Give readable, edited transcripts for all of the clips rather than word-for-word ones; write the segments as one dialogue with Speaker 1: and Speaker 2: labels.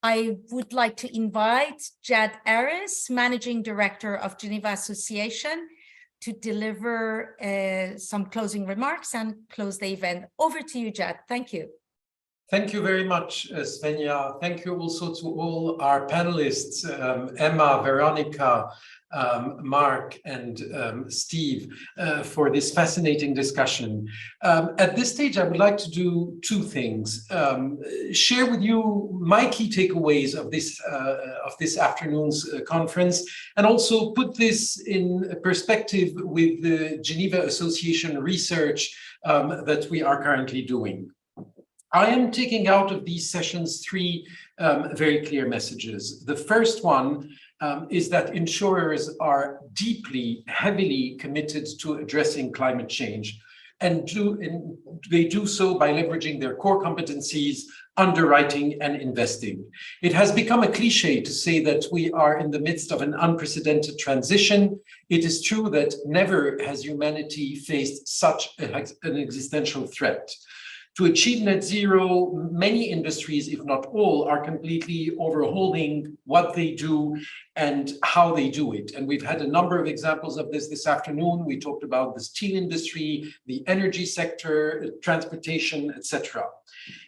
Speaker 1: I would like to invite Jad Aris, Managing Director of Geneva Association, to deliver some closing remarks and close the event. Over to you, Jad. Thank you.
Speaker 2: Thank you very much, Svenja. Thank you also to all our panelists, Emma, Veronica, Mark, and Steve, for this fascinating discussion. At this stage, I would like to do two things. Share with you my key takeaways of this afternoon's conference, and also put this in perspective with the Geneva Association research that we are currently doing. I am taking out of these sessions three very clear messages. The first one is that insurers are deeply, heavily committed to addressing climate change, and they do so by leveraging their core competencies, underwriting and investing. It has become a cliche to say that we are in the midst of an unprecedented transition. It is true that never has humanity faced such an existential threat. To achieve net zero, many industries, if not all, are completely overhauling what they do and how they do it. And we've had a number of examples of this afternoon. We talked about the steel industry, the energy sector, transportation, etc.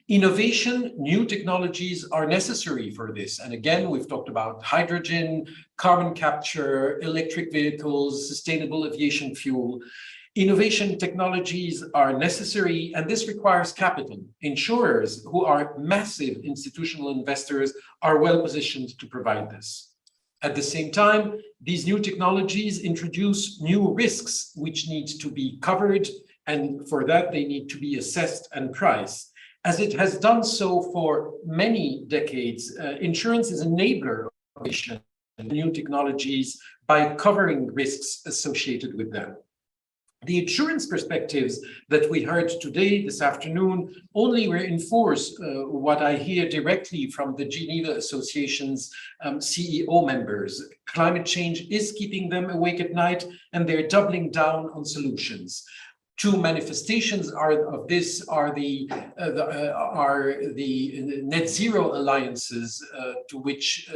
Speaker 2: Innovation, new technologies are necessary for this. And again, we've talked about hydrogen, carbon capture, electric vehicles, sustainable aviation fuel. Innovation technologies are necessary, and this requires capital. Insurers, who are massive institutional investors, are well positioned to provide this. At the same time, these new technologies introduce new risks which need to be covered, and for that they need to be assessed and priced. As it has done so for many decades, insurance is an enabler of innovation and new technologies by covering risks associated with them. The insurance perspectives that we heard today, this afternoon, only reinforce what I hear directly from the Geneva Association's CEO members. Climate change is keeping them awake at night, and they're doubling down on solutions. Two manifestations of this are the net zero alliances to which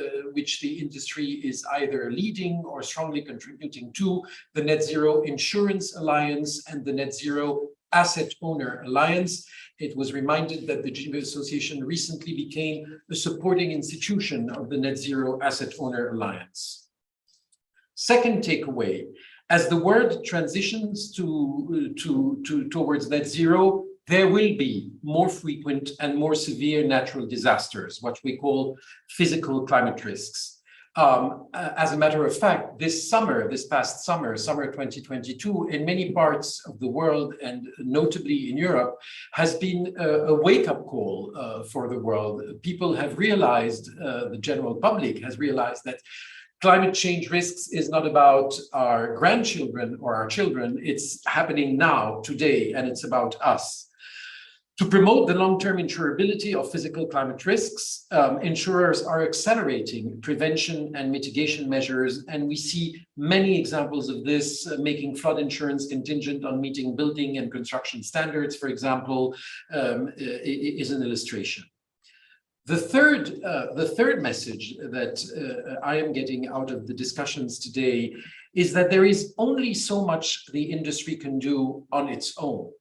Speaker 2: the industry is either leading or strongly contributing to: the Net Zero Insurance Alliance and the Net Zero Asset Owner Alliance. It was reminded that the Geneva Association recently became a supporting institution of the Net Zero Asset Owner Alliance. Second takeaway: as the world transitions towards net zero, there will be more frequent and more severe natural disasters, what we call physical climate risks. As a matter of fact, this past summer 2022, in many parts of the world, and notably in Europe, has been a wake-up call for the world. People have realized, the general public has realized, that climate change risks is not about our grandchildren or our children. It's happening now, today, and it's about us. To promote the long-term insurability of physical climate risks, insurers are accelerating prevention and mitigation measures, and we see many examples of this. Making flood insurance contingent on meeting building and construction standards, for example, is an illustration. The third message that I am getting out of the discussions today is that there is only so much the industry can do on its own.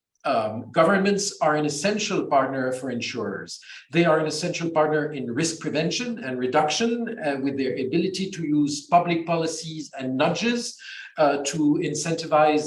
Speaker 2: Governments are an essential partner for insurers. They are an essential partner in risk prevention and reduction, with their ability to use public policies and nudges to incentivize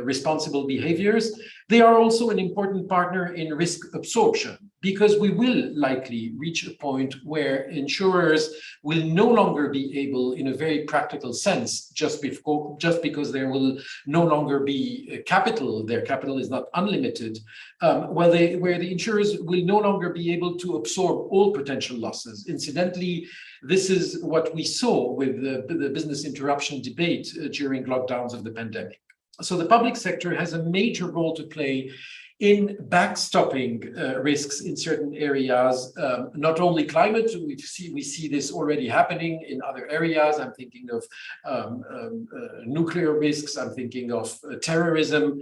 Speaker 2: responsible behaviors. They are also an important partner in risk absorption, because we will likely reach a point where insurers will no longer be able, in a very practical sense, just because there will no longer be capital, their capital is not unlimited, where the insurers will no longer be able to absorb all potential losses. Incidentally, this is what we saw with the business interruption debate during lockdowns of the pandemic. So the public sector has a major role to play in backstopping risks in certain areas, not only climate, we see this already happening in other areas. I'm thinking of nuclear risks, I'm thinking of terrorism.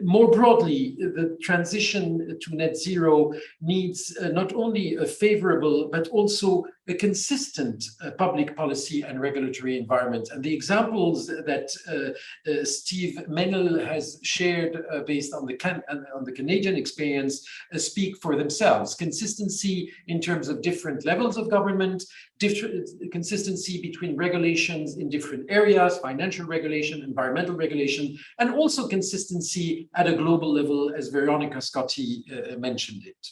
Speaker 2: More broadly, the transition to net zero needs not only a favorable, but also a consistent public policy and regulatory environment. And the examples that Steve Mennel has shared based on the Canadian experience speak for themselves. Consistency in terms of different levels of government, consistency between regulations in different areas, financial regulation, environmental regulation, and also consistency at a global level, as Veronica Scotti mentioned it.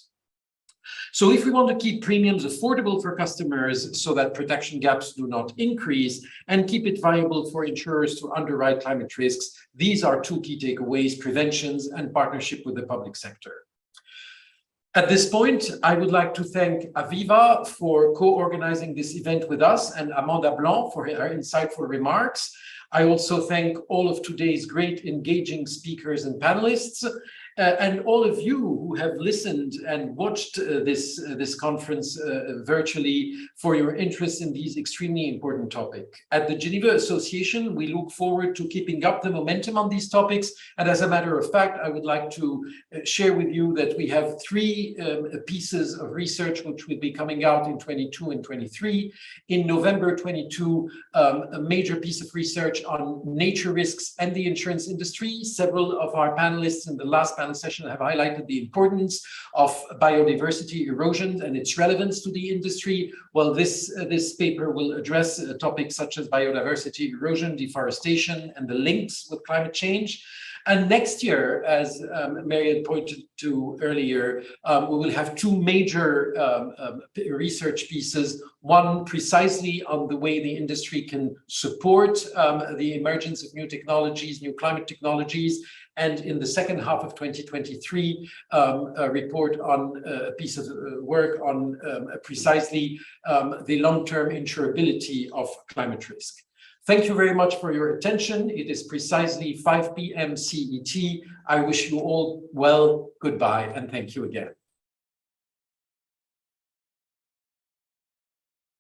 Speaker 2: So if we want to keep premiums affordable for customers so that protection gaps do not increase and keep it viable for insurers to underwrite climate risks, these are two key takeaways: preventions and partnership with the public sector. At this point, I would like to thank Aviva for co-organizing this event with us and Amanda Blanc for her insightful remarks. I also thank all of today's great engaging speakers and panelists, and all of you who have listened and watched this conference virtually for your interest in these extremely important topics. At the Geneva Association, we look forward to keeping up the momentum on these topics. And as a matter of fact, I would like to share with you that we have 3 pieces of research which will be coming out in 22 and 23. In November 22, a major piece of research on nature risks and the insurance industry. Several of our panelists in the last panel session have highlighted the importance of biodiversity erosion and its relevance to the industry. Well, this paper will address topics such as biodiversity erosion, deforestation, and the links with climate change. And next year, as Marianne pointed to earlier, we will have 2 major research pieces, one precisely on the way the industry can support the emergence of new technologies, new climate technologies, and in the second half of 2023, a report on a piece of work on precisely the long-term insurability of climate risk. Thank you very much for your attention. It is precisely 5 p.m. CET. I wish you all well, goodbye, and thank you again.